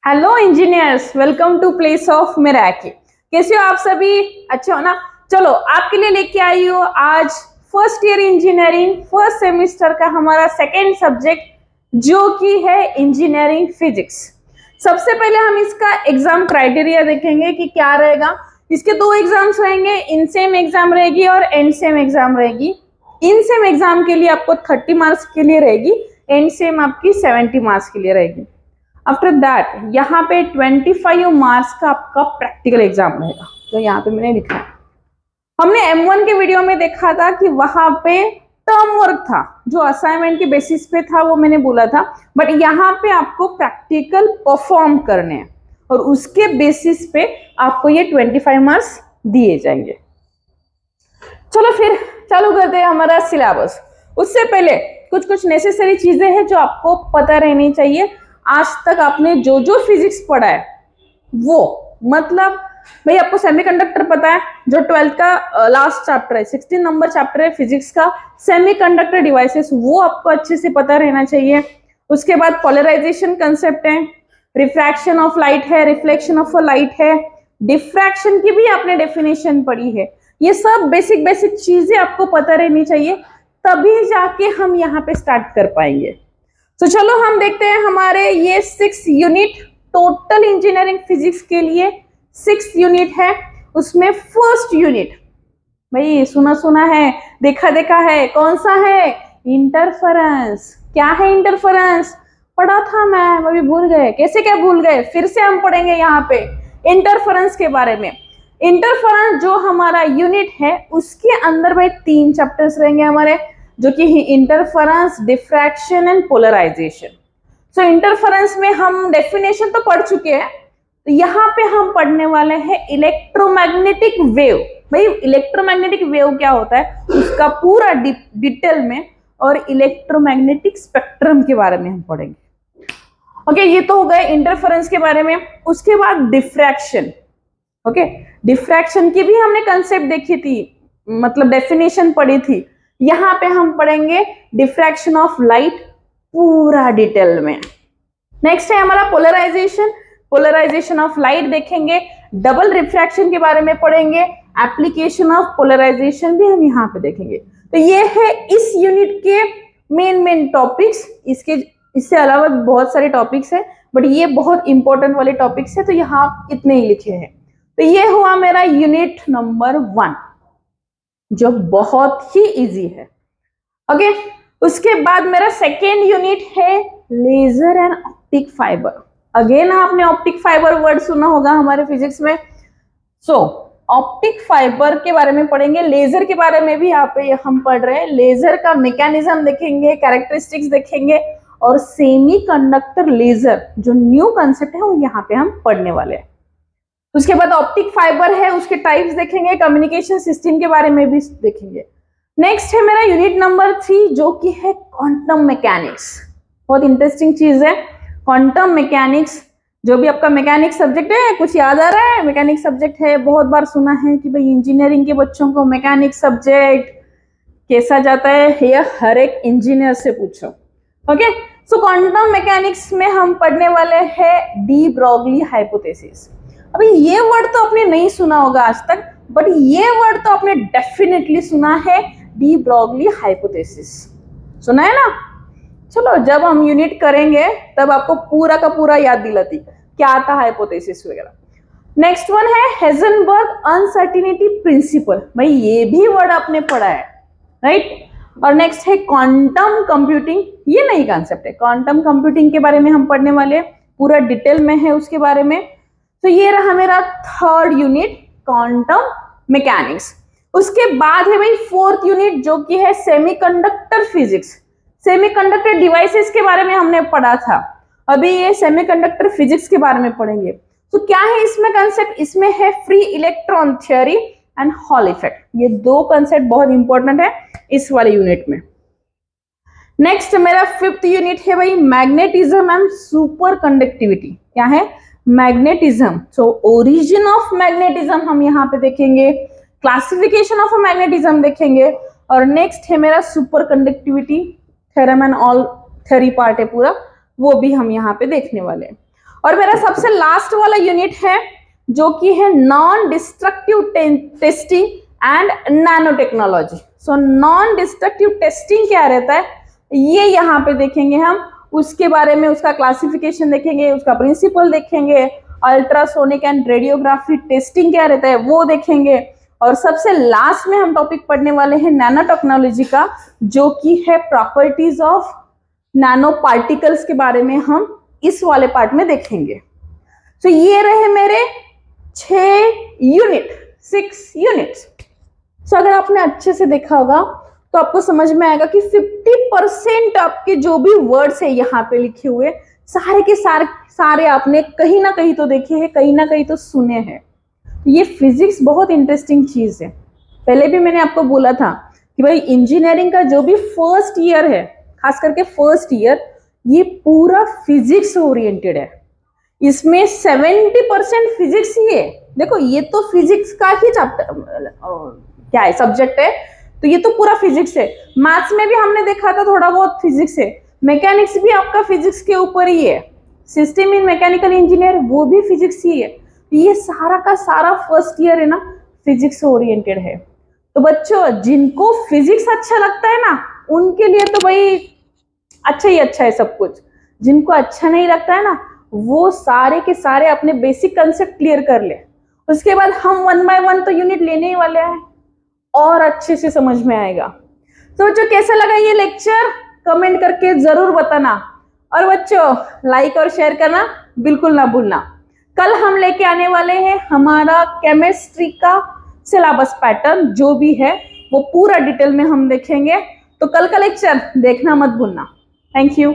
Hello engineers, welcome to place of Meraki. कैसे हो आप सभी? अच्छे हो ना? चलो आपके लिए लेके आई हूँ आज first year engineering first semester का हमारा सेकेंड सब्जेक्ट जो कि है इंजीनियरिंग फिजिक्स। सबसे पहले हम इसका एग्जाम क्राइटेरिया देखेंगे कि क्या रहेगा। इसके दो एग्जाम्स रहेंगे, इन सेम एग्जाम रहेगी और एंड सेम एग्जाम रहेगी। इन सेम एग्जाम के लिए आपको 30 मार्क्स के लिए रहेगी, एंड सेम आपकी 70 मार्क्स के लिए रहेगी। आफ्टर दैट यहाँ पे 25 मार्क्स का आपका प्रैक्टिकल एग्जाम रहेगा, तो यहाँ पे मैंने लिखा है। हमने M1 के वीडियो में देखा था कि वहां पे टर्म वर्क था जो असाइनमेंट के बेसिस पे था, वो मैंने बोला था। बट यहाँ पे आपको प्रैक्टिकल परफॉर्म करने हैं और उसके बेसिस पे आपको ये 25 मार्क्स दिए जाएंगे। चलो फिर चालू करते हैं हमारा सिलेबस। उससे पहले कुछ कुछ नेसेसरी चीजें हैं जो आपको पता रहनी चाहिए। आज तक आपने जो जो फिजिक्स पढ़ा है वो, मतलब भाई आपको सेमीकंडक्टर पता है, जो 12th का लास्ट चैप्टर है, 16 नंबर चैप्टर है फिजिक्स का, सेमीकंडक्टर डिवाइसेस, वो आपको अच्छे से पता रहना चाहिए। उसके बाद पोलराइजेशन कंसेप्ट है, रिफ्रैक्शन ऑफ लाइट है, रिफ्लेक्शन ऑफ लाइट है, डिफ्रैक्शन की भी आपने डेफिनेशन पढ़ी है। ये सब बेसिक बेसिक चीजें आपको पता रहनी चाहिए, तभी जाके हम यहाँ पे स्टार्ट कर पाएंगे। तो चलो हम देखते हैं हमारे ये 6 यूनिट टोटल इंजीनियरिंग फिजिक्स के लिए 6 यूनिट है। उसमें फर्स्ट यूनिट भाई सुना सुना है, देखा देखा है, कौन सा है? इंटरफेरेंस। क्या है इंटरफेरेंस? पढ़ा था मैं, अभी भूल गए। कैसे क्या भूल गए? फिर से हम पढ़ेंगे यहाँ पे इंटरफेरेंस के बारे में। इंटरफेरेंस जो हमारा यूनिट है उसके अंदर भाई 3 चैप्टर्स रहेंगे हमारे, जो कि interference, diffraction and polarisation. So interference में हम डेफिनेशन तो पढ़ चुके हैं, तो यहाँ पे हम पढ़ने वाले हैं इलेक्ट्रोमैग्नेटिक वेव। भाई इलेक्ट्रोमैग्नेटिक वेव क्या होता है उसका पूरा डिटेल में, और इलेक्ट्रोमैग्नेटिक स्पेक्ट्रम के बारे में हम पढ़ेंगे। ओके, ये तो हो गए इंटरफेरेंस के बारे में। उसके बाद डिफ्रैक्शन। ओके, डिफ्रैक्शन की भी हमने कंसेप्ट देखी थी, मतलब डेफिनेशन पढ़ी थी। यहाँ पे हम पढ़ेंगे डिफ्रैक्शन ऑफ लाइट पूरा डिटेल में। नेक्स्ट है हमारा पोलराइजेशन। पोलराइजेशन ऑफ लाइट देखेंगे, डबल रिफ्रैक्शन के बारे में पढ़ेंगे, एप्लीकेशन ऑफ पोलराइजेशन भी हम यहाँ पे देखेंगे। तो ये है इस यूनिट के मेन टॉपिक्स। इससे अलावा बहुत सारे टॉपिक्स है, बट ये बहुत इंपॉर्टेंट वाले टॉपिक्स है, तो यहाँ इतने ही लिखे हैं। तो ये हुआ मेरा यूनिट नंबर 1 जो बहुत ही इजी है। ओके, उसके बाद मेरा सेकेंड यूनिट है laser and optic fibre. Again आपने ऑप्टिक फाइबर वर्ड सुना होगा हमारे फिजिक्स में। सो ऑप्टिक फाइबर के बारे में पढ़ेंगे, लेजर के बारे में भी यहाँ पे हम पढ़ रहे हैं। लेजर का मैकेनिज्म देखेंगे, कैरेक्टरिस्टिक्स देखेंगे, और सेमी कंडक्टर लेजर जो न्यू कंसेप्ट है वो यहाँ पे हम पढ़ने वाले हैं। उसके बाद ऑप्टिक फाइबर है, उसके टाइप्स देखेंगे, कम्युनिकेशन सिस्टम के बारे में भी देखेंगे। नेक्स्ट है मेरा यूनिट नंबर 3 जो कि है क्वांटम मैकेनिक्स। बहुत इंटरेस्टिंग चीज है क्वांटम मैकेनिक्स। जो भी आपका मैकेनिक्स सब्जेक्ट है, कुछ याद आ रहा है? मैकेनिक्स सब्जेक्ट है, बहुत बार सुना है कि भाई इंजीनियरिंग के बच्चों को मैकेनिक्स सब्जेक्ट कैसा जाता है, ये हर एक इंजीनियर से पूछो। ओके, सो क्वांटम मैकेनिक्स में हम पढ़ने वाले हैं डी ब्रॉगली हाइपोथेसिस। अभी ये वर्ड तो आपने नहीं सुना होगा आज तक, बट ये वर्ड तो आपने डेफिनेटली सुना है, डी ब्रॉगली हाइपोथेसिस। सुना है ना? चलो जब हम यूनिट करेंगे तब आपको पूरा का पूरा याद दिलाती क्या था हाइपोथेसिस वगैरह। नेक्स्ट वन है हेजनबर्ग अनसर्टिनिटी प्रिंसिपल। भाई ये भी वर्ड आपने पढ़ा है, राइट? और नेक्स्ट है क्वांटम कंप्यूटिंग। ये नई कॉन्सेप्ट है, क्वांटम कंप्यूटिंग के बारे में हम पढ़ने वाले, पूरा डिटेल में है उसके बारे में। तो ये रहा मेरा थर्ड यूनिट क्वांटम मैकेनिक्स। उसके बाद है भाई फोर्थ यूनिट जो कि है सेमीकंडक्टर फिजिक्स। सेमीकंडक्टर डिवाइसेस के बारे में हमने पढ़ा था, अभी ये सेमीकंडक्टर फिजिक्स के बारे में पढ़ेंगे। तो क्या है इसमें कंसेप्ट? इसमें है free electron theory and hall effect. ये दो कंसेप्ट बहुत इंपॉर्टेंट है इस वाले यूनिट में। नेक्स्ट मेरा फिफ्थ यूनिट है भाई मैग्नेटिज्म एंड सुपर कंडक्टिविटी। क्या है? Magnetism. So origin of magnetism हम यहाँ पे देखेंगे, क्लासिफिकेशन ऑफ मैग्नेटिज्म देखेंगे, और नेक्स्ट है मेरा super conductivity theorem and all theory part है पूरा, वो भी हम यहाँ पे देखने वाले हैं। और मेरा सबसे लास्ट वाला यूनिट है जो कि है non destructive testing and nano technology. So non destructive testing क्या रहता है ये यहाँ पे देखेंगे हम, उसके बारे में उसका क्लासिफिकेशन देखेंगे, उसका प्रिंसिपल देखेंगे, अल्ट्रासोनिक एंड रेडियोग्राफी टेस्टिंग क्या रहता है वो देखेंगे, और सबसे लास्ट में हम टॉपिक पढ़ने वाले हैं नैनो टेक्नोलॉजी का, जो कि है प्रॉपर्टीज ऑफ नैनो पार्टिकल्स के बारे में हम इस वाले पार्ट में देखेंगे। तो ये रहे मेरे 6 यूनिट्स। सो अगर आपने अच्छे से देखा होगा तो आपको समझ में आएगा कि 50% आपके जो भी वर्ड्स है यहाँ पे लिखे हुए सारे के सारे आपने कहीं ना कहीं तो देखे हैं, कहीं ना कहीं तो सुने हैं। ये फिजिक्स बहुत इंटरेस्टिंग चीज है। पहले भी मैंने आपको बोला था कि भाई इंजीनियरिंग का जो भी फर्स्ट ईयर है, खास करके फर्स्ट ईयर, ये पूरा फिजिक्स ओरिएंटेड है। इसमें 70% फिजिक्स ही है। देखो ये तो फिजिक्स का ही चैप्टर क्या है, सब्जेक्ट है, तो ये तो पूरा फिजिक्स है। मैथ्स में भी हमने देखा था थोड़ा बहुत फिजिक्स है, मैकेनिक्स भी आपका फिजिक्स के ऊपर ही है, सिस्टम इन मैकेनिकल इंजीनियर वो भी फिजिक्स ही है। ये सारा का सारा फर्स्ट ईयर है ना फिजिक्स ओरिएंटेड है। तो बच्चों जिनको फिजिक्स अच्छा लगता है ना उनके लिए तो भाई अच्छा ही अच्छा है सब कुछ। जिनको अच्छा नहीं लगता है ना वो सारे के सारे अपने बेसिक कंसेप्ट क्लियर कर ले, उसके बाद हम 1 by 1 तो यूनिट लेने ही वाले हैं और अच्छे से समझ में आएगा। तो बच्चों कैसा लगा ये लेक्चर कमेंट करके जरूर बताना, और बच्चों लाइक और शेयर करना बिल्कुल ना भूलना। कल हम लेके आने वाले हैं हमारा केमिस्ट्री का सिलेबस पैटर्न, जो भी है वो पूरा डिटेल में हम देखेंगे। तो कल का लेक्चर देखना मत भूलना। Thank you.